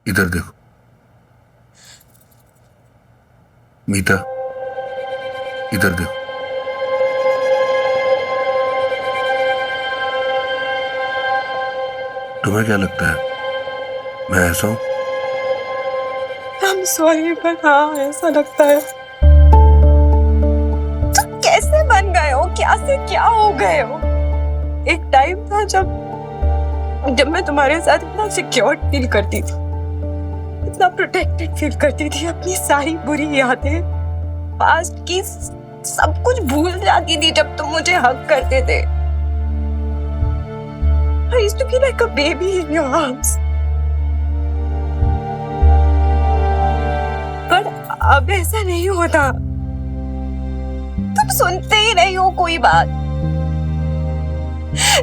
इधर देखो मीता, इधर देखो। तुम्हें क्या लगता है मैं ऐसा हूं? I'm sorry, पर हाँ ऐसा लगता है। तुम कैसे बन गए हो? क्या से क्या हो गए हो? एक टाइम था जब मैं तुम्हारे साथ इतना सिक्योर फील करती थी, इतना प्रोटेक्टेड फील करती थी। अपनी सारी बुरी यादें, पास्ट की सब कुछ भूल जाती थी जब तुम मुझे हग करते थे। I used to be like a baby in your arms. पर अब ऐसा नहीं होता। तुम सुनते ही नहीं हो कोई बात।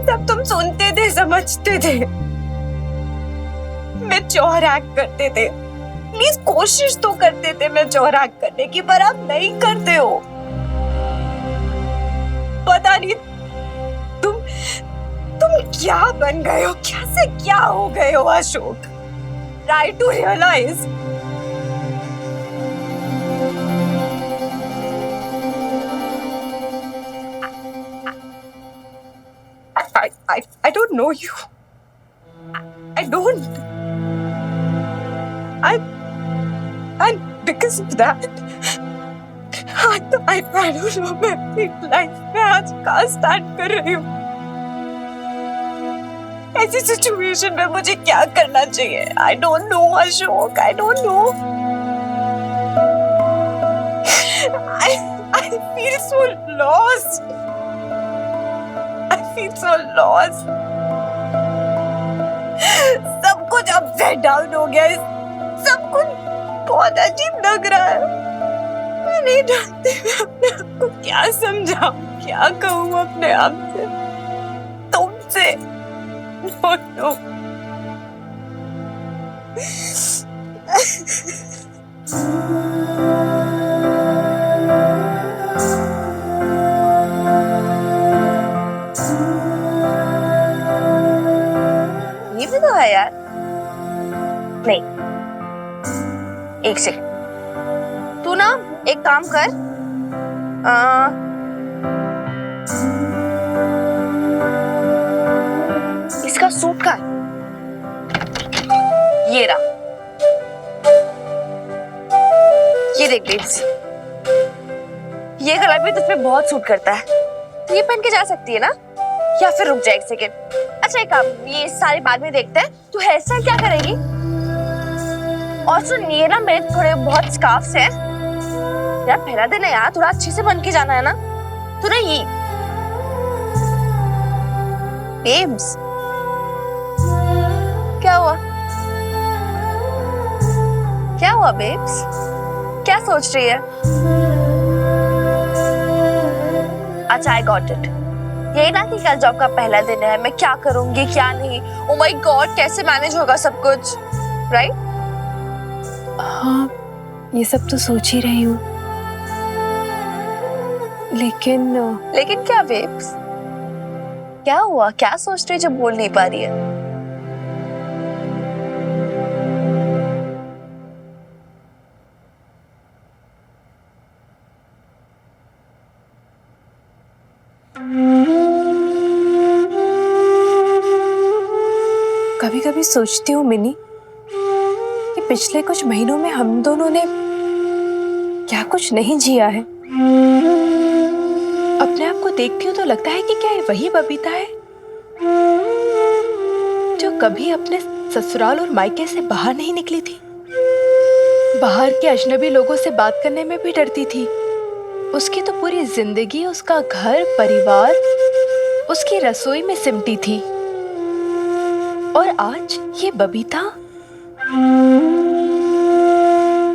तब तुम सुनते थे, समझते थे, मैच्योर एक्ट करते थे। प्लीज कोशिश तो करते थे मैच्योर एक्ट करने की, पर आप नहीं करते हो। पता नहीं तुम क्या बन गए हो, क्या से क्या हो गए हो Ashok. Try to realise. I don't know you. I don't. And because of that, I don't know, मैं अपनी लाइफ में आज कहाँ स्टार्ट कर रही हूँ। ऐसी सिचुएशन में मुझे क्या करना चाहिए? I don't know Ashok, I don't know. I feel so lost. I feel so lost. सब कुछ अपसाइड डाउन हो गया। सब कुछ बहुत अजीब लग रहा है। मैं नहीं जानती मैं अपने आप को क्या समझाऊं, क्या कहूँ अपने आप से, तुमसे। No no. ये भी तो है यार। नहीं, एक सेकंड। तू ना एक काम कर, इसका सूट का ये रहा, ये देख बेब्स, ये कलर भी तुझ पे बहुत सूट करता है। तो ये पहन के जा सकती है ना? या फिर रुक जा एक सेकंड। अच्छा एक काम, ये सारी बाद में देखते हैं। तू हेयर स्टाइल क्या करेगी? और सुन, ये ना मेरे थोड़े बहुत स्कार्फ्स हैं यार। पहला दिन है यार, थोड़ा अच्छे से बन के जाना है ना। तू ना ये बेब्स, क्या हुआ? क्या हुआ बेब्स? क्या सोच रही है? अच्छा आई गॉट इट। यही ना कि कल जॉब का पहला दिन है, मैं क्या करूंगी क्या नहीं। ओ माय गॉड, कैसे मैनेज होगा सब कुछ, राइट? हाँ, ये सब तो सोच ही रही हूँ, लेकिन क्या बेब्स? क्या हुआ? क्या सोच रही है जो बोल नहीं पा रही है? कभी कभी सोचती हूँ मिनी कि पिछले कुछ महीनों में हम दोनों ने क्या कुछ नहीं जिया है। अपने आप को देखती हूँ तो लगता है कि क्या ये वही बबीता है जो कभी अपने ससुराल और मायके से बाहर नहीं निकली थी। बाहर के अजनबी लोगों से बात करने में भी डरती थी। उसकी तो पूरी जिंदगी उसका घर परिवार उसकी रसोई में सिमटी थी। और आज ये बबीता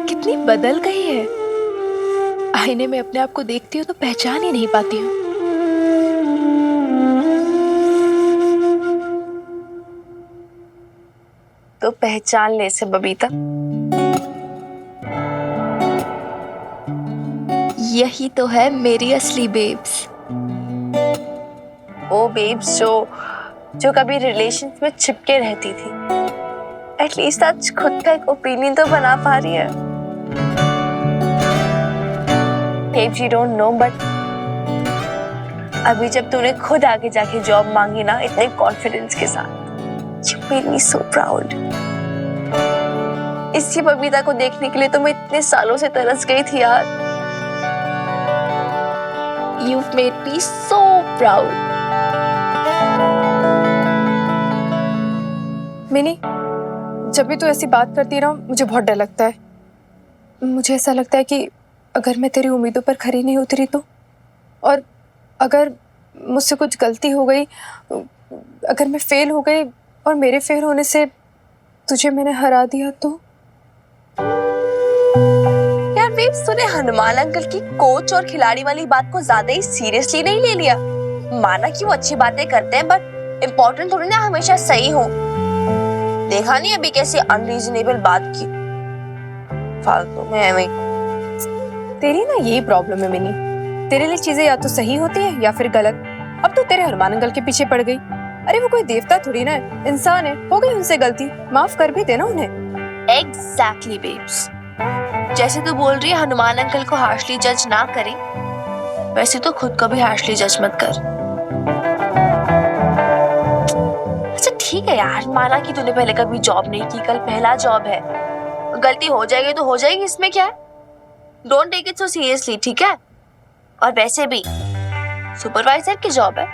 कितनी बदल गई है। आईने में अपने आप को देखती हूँ तो पहचान ही नहीं पाती हूँ। तो पहचान ले से बबीता। यही तो है मेरी असली बेब्स। वो बेब्स जो कभी रिलेशंस में चिपके रहती थी, एटलीस्ट आज खुद का एक ओपिनियन तो बना पा रही है। Babes, you don't know, but अभी जब तूने खुद आगे जाके जॉब मांगी ना इतने कॉन्फिडेंस के साथ, you made me so proud. इसी बबीता को देखने के लिए तो मैं इतने सालों से तरस गई थी यार। You've made me so proud. Mini, जब भी तू ऐसी बात करती है ना मुझे बहुत डर लगता है। मुझे ऐसा लगता है कि अगर मैं तेरी उम्मीदों पर खरी नहीं उतरी तो, और अगर मुझसे कुछ गलती हो गई, अगर मैं फेल हो गई और मेरे फेल होने से तुझे मैंने हरा दिया तो। यार बेब्स, तूने हनुमान अंकल की कोच और खिलाड़ी वाली बात को ज्यादा ही सीरियसली नहीं ले लिया। माना कि वो अच्छी बातें करते हैं, बट इम्पोर्टेंट थोड़ी ना हमेशा सही हो। देखा नहीं अभी कैसे अनरीजनेबल बात की, फालतू में हमें। तेरी ना यही प्रॉब्लम है मिनी, तेरे लिए चीजें या तो सही होती है या फिर गलत। अब तो तेरे हनुमान अंकल के पीछे पड़ गई। अरे वो कोई देवता थोड़ी ना है, इंसान है, हो गई उनसे गलती, माफ कर भी देना उन्हें। एग्जैक्टली बेब्स, जैसे तू बोल रही है हनुमान अंकल को हार्शली जज ना करे, वैसे तो खुद को भी हार्शली जज मत कर। अच्छा ठीक है यार, माना कि तूने पहले कभी जॉब नहीं की, कल पहला जॉब है, गलती हो जाएगी तो हो जाएगी, इसमें क्या है। Don't take it so seriously, ठीक है। और वैसे भी सुपरवाइजर की जॉब है,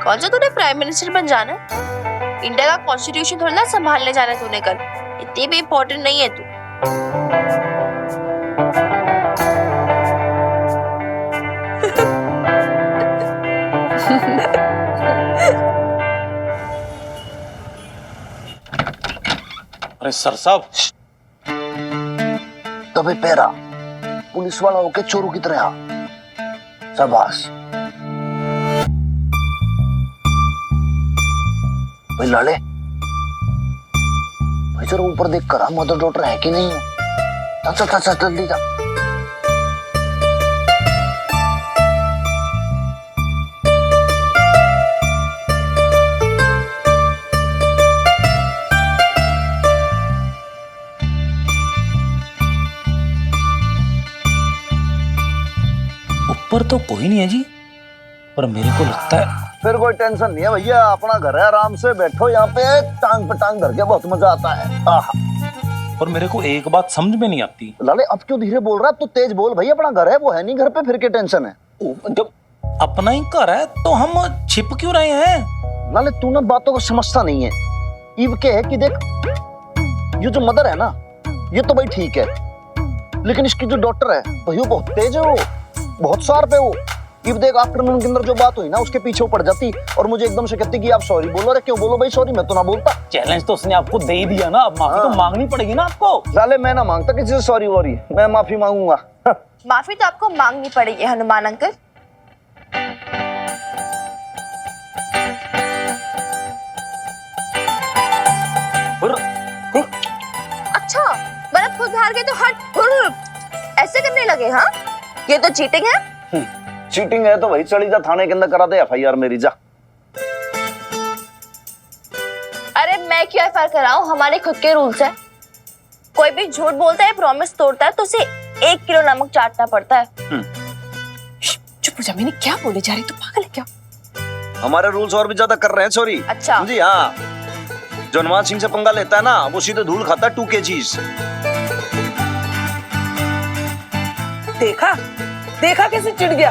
कौन सा तूने प्राइम मिनिस्टर बन जाना है। इंडिया का कॉन्स्टिट्यूशन थोड़ा ना संभालने जाना है तूने कल, इतनी भी इम्पोर्टेंट नहीं है तू। अरे सर साहब, तबे पैरा पुलिस वाला होके चोरों की तरह। शाबाश भाई लाले, भाई जरा ऊपर देख कर मदर डॉटर है कि नहीं है। चल चल चल जल्दी जा। ऊपर तो कोई नहीं है जी, पर मेरे को लगता है फिर कोई टेंशन नहीं है भैया, अपना घर है, आराम से बैठो यहाँ पे, टांग पे टांग धर के बहुत मजा आता है। पर मेरे को एक बात समझ में नहीं आती। लाले अब क्यों धीरे बोल रहा है, तू तेज बोल भाई, अपना घर है, वो है नहीं घर पे, फिर क्या टेंशन है। जब अपना ही घर है तो हम छिप क्यों रहे हैं। लाले तू ना बातों को समझता नहीं है। ईव के है कि देख, ये जो मदर है ना, ये तो भाई ठीक है, लेकिन इसकी जो डॉटर है भाई वो बहुत तेज है, वो बहुत शार्प है। वो इब देख आफ्टरनून के अंदर जो बात हुई ना, उसके पीछे पड़ जाती और मुझे एकदम से कहती कि आप सॉरी बोलो। अरे क्यों बोलो भाई सॉरी, मैं तो ना बोलता। चैलेंज तो उसने आपको दे ही दिया ना, अब माफी तो मांगनी पड़ेगी ना आपको। लाले मैं ना मांगता किसी से सॉरी वॉरी, मैं माफी मांगूंगा। माफी तो आपको मांगनी पड़ेगी हनुमान अंकल। अच्छा मतलब खुद हार गए तो हट ऐसे करने लगे। हाँ ये तो चीटिंग है। चीटिंग है तो भाई चली जा थाने के अंदर, करा दे एफआईआर मेरी, जा। अरे मैं क्यों एफआईआर कराऊं, हमारे खुद के रूल्स है। कोई भी झूठ बोलता है, प्रॉमिस तोड़ता है तो उसे 1 किलो नमक चाटना पड़ता है। चुप हो जा मिनी, क्या बोले जा रही, तू पागल है क्या। हमारे रूल्स और भी ज्यादा कर रहे हैं सॉरी। अच्छा जी हाँ, जो हनुमान सिंह से पंगा लेता है ना, वो सीधे धूल खाता है 2 kgs। देखा देखा कैसे चिढ़ गया।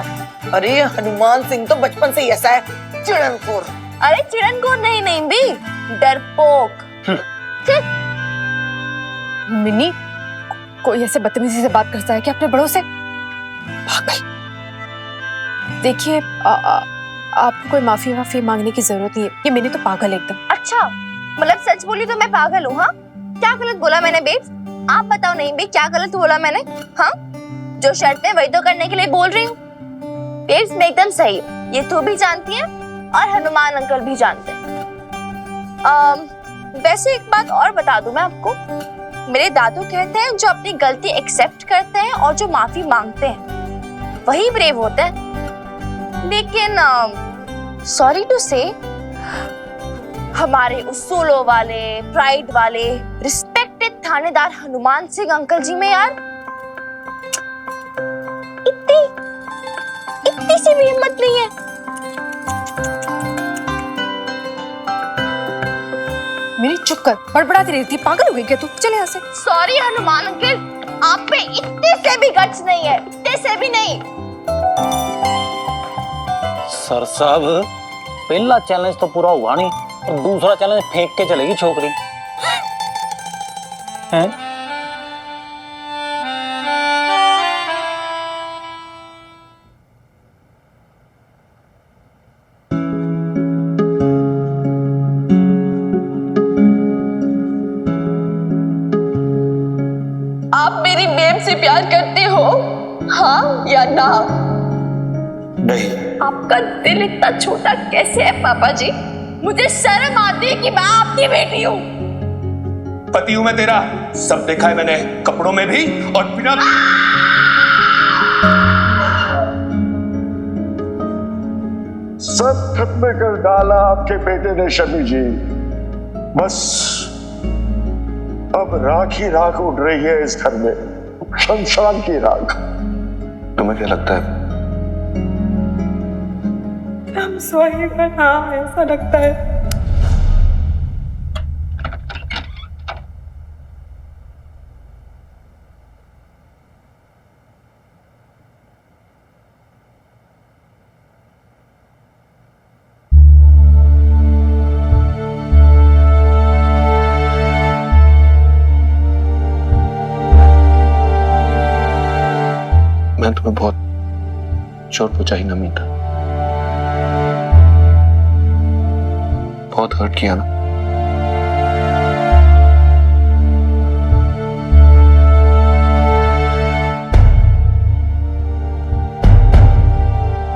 अरे हनुमान सिंह तो बचपन से ही ऐसा है, चिड़नखोर। अरे चिड़नखोर नहीं, नहीं भी डरपोक। मिनी, कोई ऐसे बदतमीजी से बात करता है कि अपने बड़ों से। पागल। देखिए आपको कोई माफी वाफी मांगने की जरूरत नहीं है, ये मिनी तो पागल है एकदम। अच्छा मतलब सच बोली तो मैं पागल हूँ। हाँ क्या गलत बोला मैंने बेब्स, आप बताओ। नहीं बे, क्या गलत बोला मैंने। हाँ जो शर्त है वही तो करने के लिए बोल रही हूँ। बेब्स मैं एकदम सही हूँ, ये तू भी जानती है और हनुमान अंकल भी जानते हैं। वैसे एक बात और बता दूं मैं आपको, मेरे दादू कहते हैं जो अपनी गलती एक्सेप्ट करते हैं और जो माफी मांगते हैं वही ब्रेव होते हैं। लेकिन सॉरी टू से हमारे उसूलों वाले, प्राइड वाले, रिस्पेक्टेड थानेदार हनुमान सिंह अंकल जी में यार इतनी सी भी हिम्मत नहीं है। मेरी चुप कर, बड़बड़ाती रहती, पागल हो गई क्या तू? चले यहाँ से। सॉरी हनुमान अंकल, आप पे इतने से भी गट्स नहीं है, इतने से भी नहीं। सर साहब, पहला चैलेंज तो पूरा हुआ नहीं और दूसरा चैलेंज फेंक के चलेगी छोकरी हैं? आप मेरी बेब से प्यार करते हो, हाँ या ना? नहीं। आपका दिल इतना छोटा कैसे है पापा जी? मुझे शर्म आती है कि मैं आपकी बेटी हूँ। पति हूं मैं तेरा, सब देखा है मैंने, कपड़ों में भी और बिना। सब खत्म कर डाला आपके बेटे ने शमी जी। बस अब राख ही राख उड़ रही है इस घर में, शमशान की राख। तुम्हें क्या लगता है? I'm sorry, but हाँ ऐसा लगता है। मैं तुम्हें बहुत चोट पहुंचाई ना मीता, बहुत हर्ट किया ना।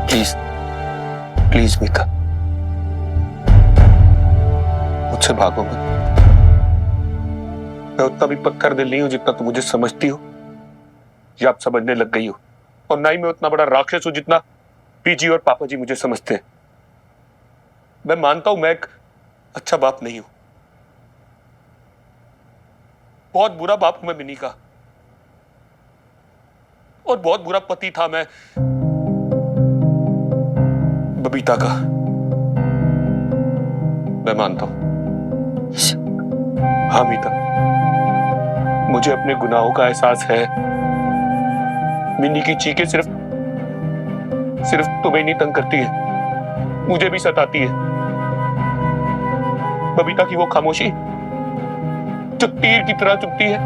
प्लीज प्लीज मीता, मुझसे भागो मत। मैं उतना भी पत्थर दिल नहीं हूं जितना तुम मुझे समझती हो या आप समझने लग गई हो, और ना ही मैं उतना बड़ा राक्षस हूं जितना पीजी और पापा जी मुझे समझते हैं। मैं मानता हूं मैं एक अच्छा बाप नहीं हूं, बहुत बुरा बाप हूं मैं मिनी का, और बहुत बुरा पति था मैं बबीता का, मैं मानता हूं। हाँ मीता, मुझे अपने गुनाहों का एहसास है। मिनी की चीखें सिर्फ तुम्हें नहीं तंग करती है, मुझे भी सताती है। बबीता की वो खामोशी जो तीर की तरह चुभती है,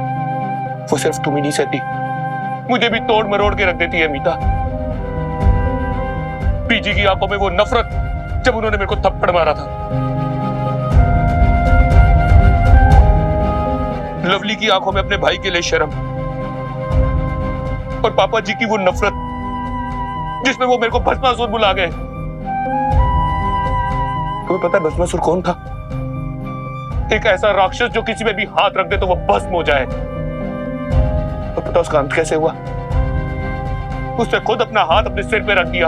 वो सिर्फ तुम ही नहीं सहती, मुझे भी तोड़ मरोड़ के रख देती है मीता। पीजी की आंखों में वो नफरत जब उन्होंने मेरे को थप्पड़ मारा था, लवली की आंखों में अपने भाई के लिए शर्म, और पापा जी की वो नफरत जिसमें वो मेरे को भस्मासुर बुला गए। तुम्हें पता है भस्मासुर कौन था? एक ऐसा राक्षस जो किसी में भी हाथ रख दे तो वो भस्म हो जाए। और पता उसका अंत कैसे हुआ? उसने खुद अपना हाथ अपने सिर पे रख दिया।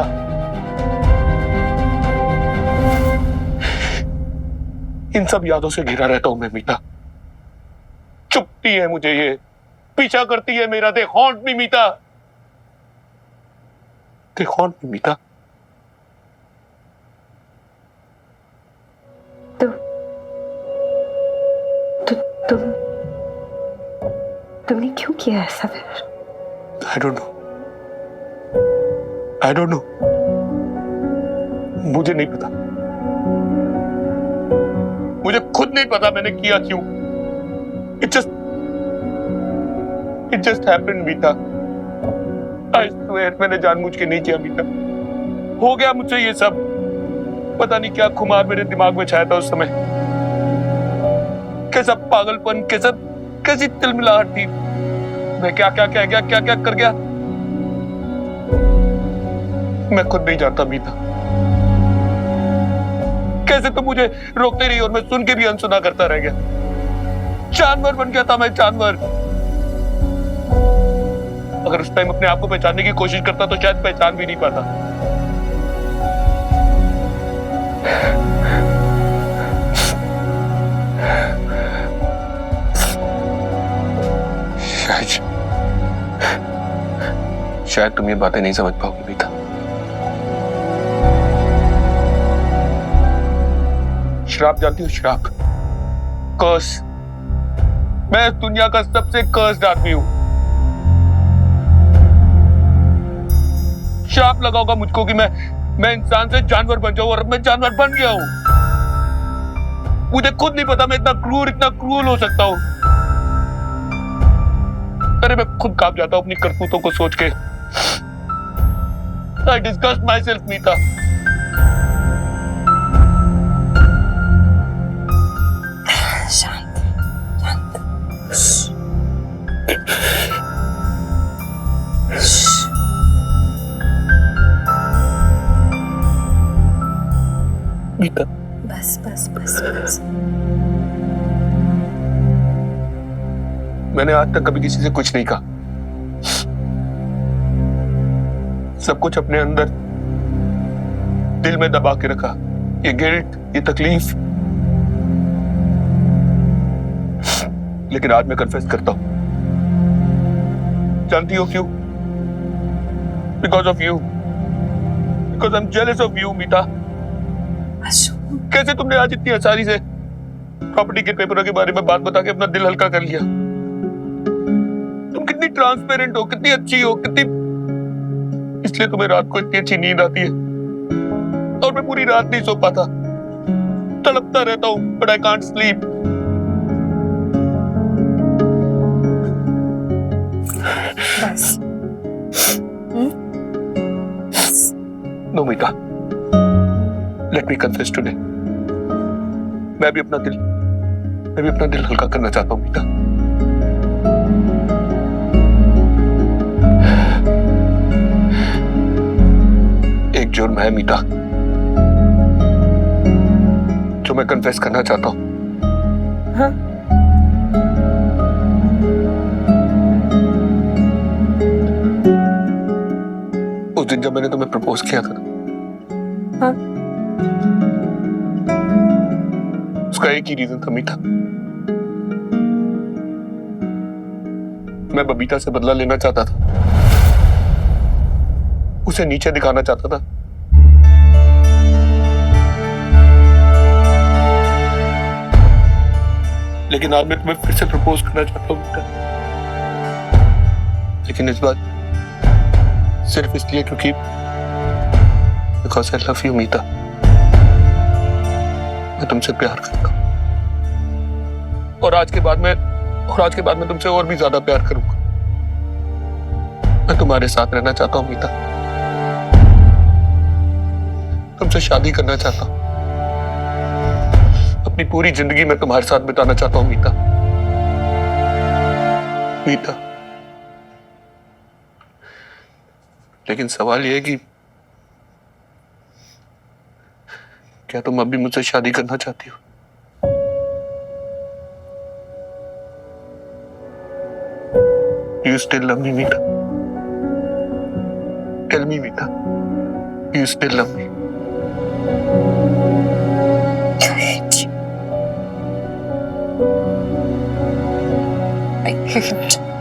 इन सब यादों से घिरा रहता हूं मैं मीता, चुपती है मुझे ये, पीछा करती है मेरा। दे हॉन्ट मी मीता, दे हॉन्ट मी मीता। तुमने क्यों किया ऐसा फिर? I don't know. I don't know. मुझे नहीं पता, मुझे खुद नहीं पता मैंने किया क्यों। It just happened Meeta. I swear मैंने जानबूझ के नहीं किया मीता। हो गया मुझसे ये सब। पता नहीं क्या खुमार मेरे दिमाग में छाया था उस समय, कैसा पागलपन, कैसी तिलमिलाहट थी। मैं क्या क्या कह गया, क्या क्या कर गया, मैं खुद नहीं जानता मीता। कैसे तो मुझे रोकते रही और मैं सुन के भी अनसुना करता रह गया। जानवर बन गया था मैं, जानवर। अगर उस टाइम अपने आप को पहचानने की कोशिश करता तो शायद पहचान भी नहीं पाता। शायद शायद तुम ये बातें नहीं समझ पाओगी मीता। श्राप जानती हो? श्राप, कर्स। मैं इस दुनिया का सबसे कर्स्ड आदमी हूं। श्राप लगा होगा मुझको कि मैं इंसान से जानवर बन जाऊं, और अब मैं जानवर बन गया हूं। मुझे खुद नहीं पता मैं इतना क्रूर हो सकता हूं। अरे मैं खुद कांप जाता हूं अपनी करतूतों को सोच के। I disgust myself, मीता। शांत, शांत। मीता, बस बस बस बस। मैंने आज तक कभी किसी से कुछ नहीं कहा। सब कुछ अपने अंदर दिल में दबा के रखा। ये गिल्ट, ये तकलीफ। लेकिन आज मैं कन्फेस करता हूं। जानती हो क्यों? Because of you. Because I am jealous of you, Meeta. कैसे तुमने आज इतनी आसानी से प्रॉपर्टी के पेपरों के बारे में बात बता के अपना दिल हल्का कर लिया? तुम कितनी ट्रांसपेरेंट हो, कितनी अच्छी हो, कितनी, इसलिए तुम्हें रात को इतनी अच्छी नींद आती है। और मैं पूरी रात नहीं सो पाता, तड़पता रहता हूं, बट आई कांट स्लीप। बस। नो मीता, लेट मी कन्फेस टुडे। मैं भी अपना दिल हल्का करना चाहता हूं मीता। एक जुर्म है मीता जो मैं कन्फेस करना चाहता हूं। हाँ? उस दिन जब मैंने तुम्हें प्रपोज किया था ना, हाँ? उसका एक ही रीजन था मीता। मैं बबीता से बदला लेना चाहता था, उसे नीचे दिखाना चाहता था। लेकिन आज मैं तुम्हें फिर से प्रपोज करना चाहता हूं मीता। लेकिन इस बार सिर्फ इसलिए क्योंकि बिकॉज आई लव यू मीता। मैं तुमसे प्यार करता हूं, और आज के बाद मैं तुमसे और भी ज्यादा प्यार करूंगा। मैं तुम्हारे साथ रहना चाहता हूं मीता, तुमसे शादी करना चाहता हूं, अपनी पूरी जिंदगी मैं तुम्हारे साथ बिताना चाहता हूं मीता। मीता, लेकिन सवाल यह है कि क्या तुम अब भी मुझसे शादी करना चाहती हो? Do you still love me, Meeta? Tell me, Meeta. Do you still love me?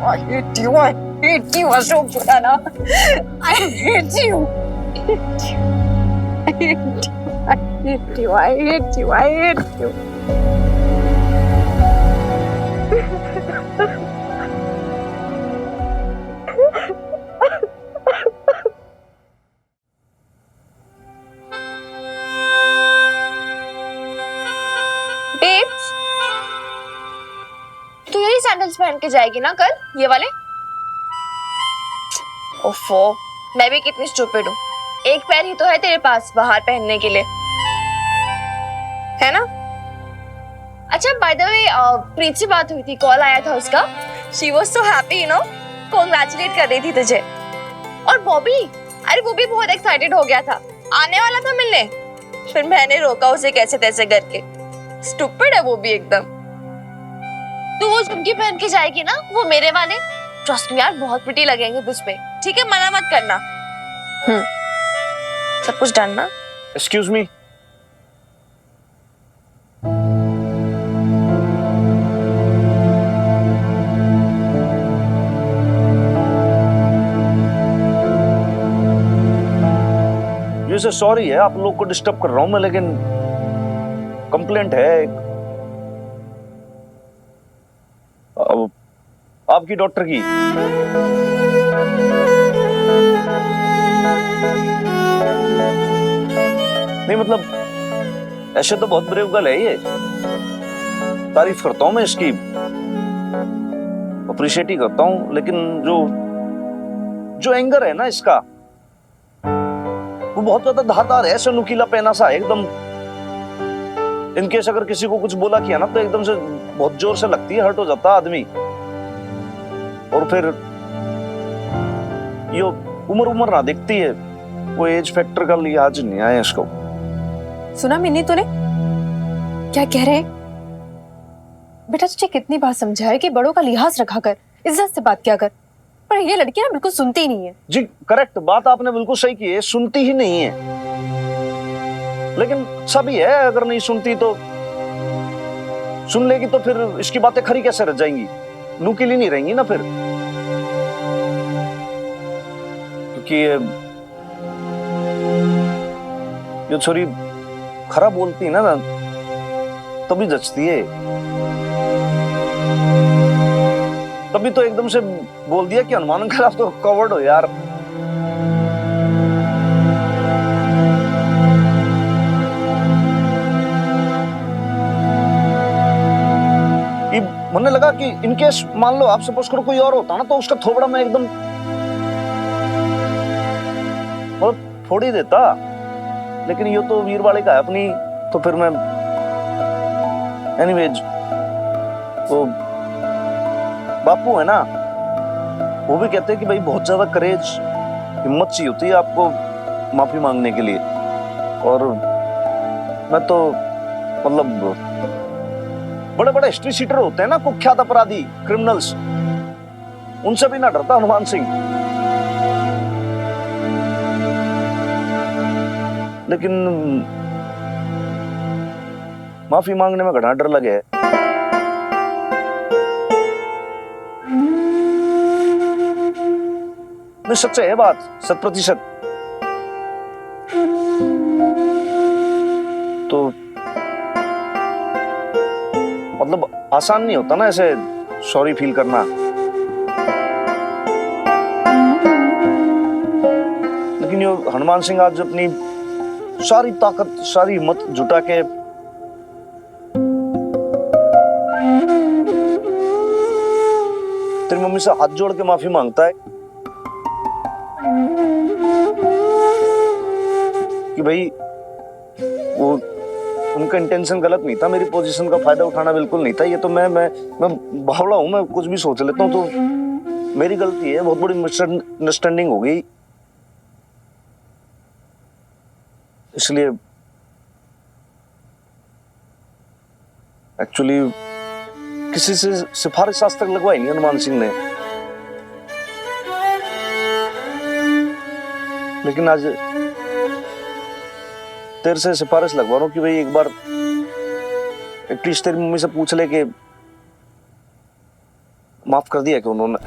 I hate you, Ashok Khurana. I hate you. I hate you. Babes, तू यही सैंडल्स पहन के जाएगी ना कल, ये वाले? ओफो, मैं भी कितनी स्टूपिड हूँ। एक पैर ही तो है तेरे पास बाहर पहनने के लिए, है ना? अच्छा, बाय द वे, प्रीत से बात हुई थी, कॉल आया था उसका। She was so happy, you know, congratulate कर रही थी तुझे। और बॉबी, अरे वो भी बहुत एक्साइटेड हो गया था, आने वाला था मिलने। फिर मैंने रोका उसे कैसे तैसे करके। स्टूपिड है वो भी एकदम। तू वो झुमकी पहन के जाएगी ना, वो मेरे वाले, ट्रस्ट मी यार, बहुत प्रिटी लगेंगे तुझ पे। ठीक है, मना मत करना। सब कुछ डन ना? Excuse me. वैसे सॉरी है आप लोग को डिस्टर्ब कर रहा हूं मैं, लेकिन कंप्लेंट है एक। अब आपकी डॉक्टर की। नहीं मतलब ऐसे तो बहुत ब्रेव गर्ल है ये, तारीफ करता हूं मैं इसकी, अप्रिशिएट ही करता हूं, लेकिन जो एंगर है ना इसका वो बहुत ज्यादा धारदार है, ऐसे नुकीला पहना सा है एकदम। इनकेस अगर किसी को कुछ बोला किया ना तो एकदम से बहुत जोर से लगती है, हर्ट हो जाता आदमी। और फिर ये उम्र ना दिखती है, वो एज फैक्टर का लिहाज नहीं आया इसको। सुना मिन्नी तूने क्या कह रहे हैं? बेटा तुझे कितनी बार समझाया कि बड़ों का लिहाज रखा कर, इज्जत से बात किया कर, पर ये लड़की ना बिल्कुल सुनती ही नहीं है। जी करेक्ट, बात आपने बिल्कुल सही की है, सुनती ही नहीं है। लेकिन सभी है, अगर नहीं सुनती तो सुन लेगी तो फिर इसकी बातें खरी कैसे रह जाएंगी, नुकीली नहीं रहेंगी ना फिर। क्योंकि ये छोरी खरा बोलती है ना तभी जचती है। तभी तो एकदम से बोल दिया कि हनुमान अंकल आप तो कवर्ड हो यार। मैंने लगा कि इनकेस मान लो आप सपोज करो कोई और होता ना तो उसका थोबड़ा मैं एकदम मतलब फोड़ ही देता, लेकिन ये तो वीर वाले का है अपनी, तो फिर मैं एनीवेज तो बापू है ना वो भी कहते हैं कि भाई बहुत ज्यादा करेज हिम्मत चाहिए होती है आपको माफी मांगने के लिए। और मैं तो मतलब बड़े बड़े हिस्ट्री सीटर होते हैं ना, कुख्यात अपराधी क्रिमिनल्स, उनसे भी ना डरता हनुमान सिंह। लेकिन माफी मांगने में घना डर लगे। सच है बात, 100%। तो मतलब आसान नहीं होता ना ऐसे सॉरी फील करना। लेकिन ये हनुमान सिंह आज अपनी सारी ताकत सारी हिम्मत जुटा के तेरी मम्मी से हाथ जोड़ के माफी मांगता है कि भाई वो उनका इंटेंशन गलत नहीं था, मेरी पोजीशन का फायदा उठाना बिल्कुल नहीं था। ये तो मैं बावला हूं, मैं कुछ भी सोच लेता हूं, तो मेरी गलती है, बहुत बड़ी मिसअंडरस्टैंडिंग हो गई। इसलिए एक्चुअली किसी से सिफारिश आज तक लगवाई नहीं हनुमान सिंह ने, लेकिन आज तेरे से सिफारिश लगवा रहा हूं कि भाई एक बार एटलीस्ट तेरी मम्मी से पूछ ले कि माफ कर दिया कि उन्होंने।